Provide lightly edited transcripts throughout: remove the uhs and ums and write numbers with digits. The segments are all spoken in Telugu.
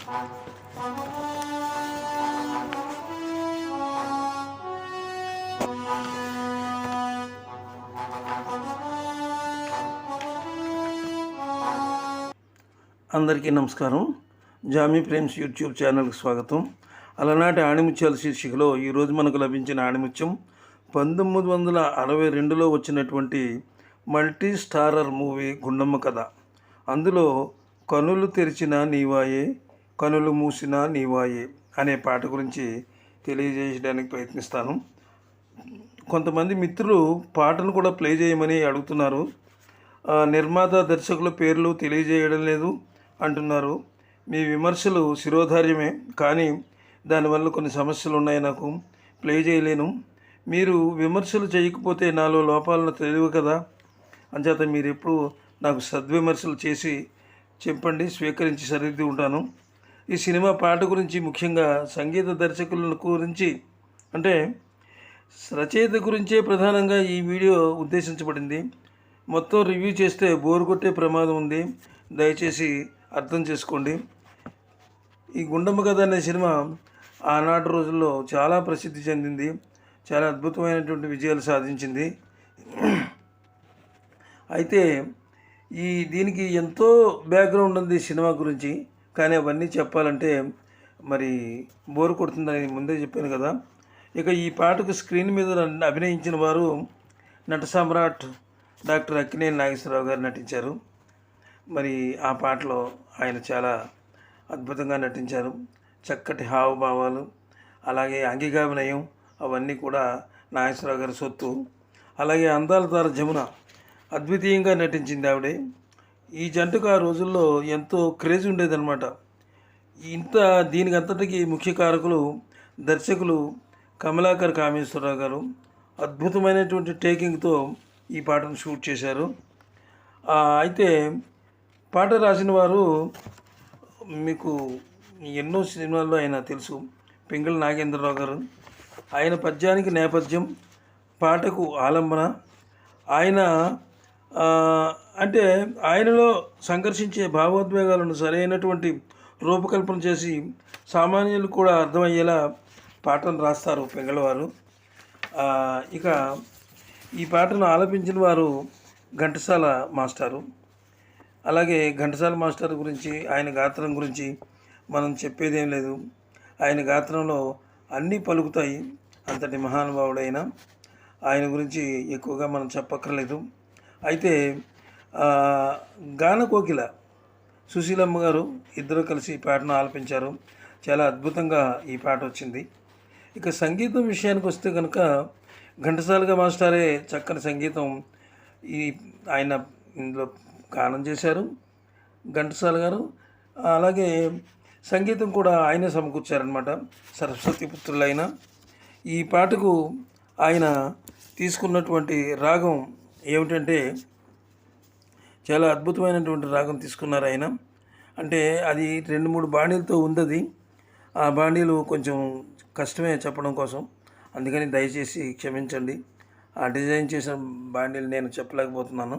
అందరికీ నమస్కారం. జామీ ప్రేమ్స్ యూట్యూబ్ ఛానల్కి స్వాగతం. అలనాటి ఆణిముత్యాల శీర్షికలో ఈరోజు మనకు లభించిన ఆణిముత్యం 1962లో వచ్చినటువంటి మల్టీ స్టారర్ మూవీ గుండమ్మ కథ. అందులో కనులు తెరిచిన నీవాయే, కనులు మూసిన నీవాయే అనే పాట గురించి తెలియజేయడానికి ప్రయత్నిస్తాను. కొంతమంది మిత్రులు పాటను కూడా ప్లే చేయమని అడుగుతున్నారు. నిర్మాత దర్శకుల పేర్లు తెలియజేయడం లేదు అంటున్నారు. మీ విమర్శలు శిరోధార్యమే, కానీ దానివల్ల కొన్ని సమస్యలు ఉన్నాయి. నాకు ప్లే చేయలేను. మీరు విమర్శలు చేయకపోతే నాలో లోపాలను తెలియవు కదా. అంచేత మీరు ఎప్పుడు నాకు సద్విమర్శలు చేసి చెప్పండి, స్వీకరించి సరిదిద్ది ఉంటాను. ఈ సినిమా పాట గురించి, ముఖ్యంగా సంగీత దర్శకుల గురించి, అంటే రచయిత గురించే ప్రధానంగా ఈ వీడియో ఉద్దేశించబడింది. మొత్తం రివ్యూ చేస్తే బోరు కొట్టే ప్రమాదం ఉంది. దయచేసి అర్థం చేసుకోండి. ఈ గుండమ్మ కథ అనే సినిమా ఆనాటి రోజుల్లో చాలా ప్రసిద్ధి చెందింది, చాలా అద్భుతమైనటువంటి విజయాలు సాధించింది. అయితే దీనికి ఎంతో బ్యాక్గ్రౌండ్ ఉంది సినిమా గురించి, కానీ అవన్నీ చెప్పాలంటే మరి బోరు కొడుతుందని ముందే చెప్పాను కదా. ఇక ఈ పాటకు స్క్రీన్ మీద అభినయించిన వారు నట సామ్రాట్ డాక్టర్ అక్కినేని నాగేశ్వరరావు గారు నటించారు. మరి ఆ పాటలో ఆయన చాలా అద్భుతంగా నటించారు. చక్కటి హావభావాలు, అలాగే అంగికాభినయం అవన్నీ కూడా నాగేశ్వరరావు గారి సొత్తు. అలాగే అందాల తార జమున అద్వితీయంగా నటించింది ఆవిడే. ఈ జంటకు ఆ రోజుల్లో ఎంతో క్రేజ్ ఉండేదన్నమాట. దీనికి అంతటికి ముఖ్య కారకులు దర్శకులు కమలాకర్ కామేశ్వరరావు గారు. అద్భుతమైనటువంటి టేకింగ్తో ఈ పాటను షూట్ చేశారు. అయితే పాట రాసిన వారు మీకు ఎన్నో సినిమాల్లో ఆయన తెలుసు, పింగళ నాగేంద్రరావు గారు. ఆయన పద్యానికి నేపథ్యం, పాటకు ఆలంబన. ఆయన అంటే ఆయనలో సంఘర్షించే భావోద్వేగాలను సరైనటువంటి రూపకల్పన చేసి సామాన్యులు కూడా అర్థమయ్యేలా పాటను రాస్తారు పింగళ వారు. ఇక ఈ పాటను ఆలపించిన వారు ఘంటసాల మాస్టారు. అలాగే ఘంటసాల మాస్టర్ గురించి, ఆయన గాత్రం గురించి మనం చెప్పేదేం లేదు. ఆయన గాత్రంలో అన్నీ పలుకుతాయి. అంతటి మహానుభావుడైన ఆయన గురించి ఎక్కువగా మనం చెప్పక్కర్లేదు. అయితే గాన కోకిల సుశీలమ్మ గారు ఇద్దరు కలిసి ఈ పాటను ఆలపించారు. చాలా అద్భుతంగా ఈ పాట వచ్చింది. ఇక సంగీతం విషయానికి వస్తే కనుక ఘంటసాల మాస్టారే చక్కని సంగీతం ఆయన ఇందులో గానం చేశారు, ఘంటసాల గారు. అలాగే సంగీతం కూడా ఆయనే సమకూర్చారనమాట, సరస్వతి పుత్రులైన. ఈ పాటకు ఆయన తీసుకున్నటువంటి రాగం ఏమిటంటే, చాలా అద్భుతమైనటువంటి రాగం తీసుకున్నారు ఆయన. అంటే అది 2-3 బాణీలతో ఉంది. ఆ బాణీలు కొంచెం కష్టమే చెప్పడం కోసం, అందుకని దయచేసి క్షమించండి. ఆ డిజైన్ చేసిన బాణీలు నేను చెప్పలేకపోతున్నాను.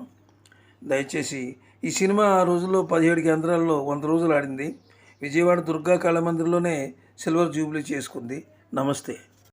దయచేసి ఈ సినిమా ఆ రోజుల్లో 17 కేంద్రాల్లో 100 రోజులు ఆడింది. విజయవాడ దుర్గా కళామందిర్లోనే సిల్వర్ జూబ్లీ చేసుకుంది. నమస్తే.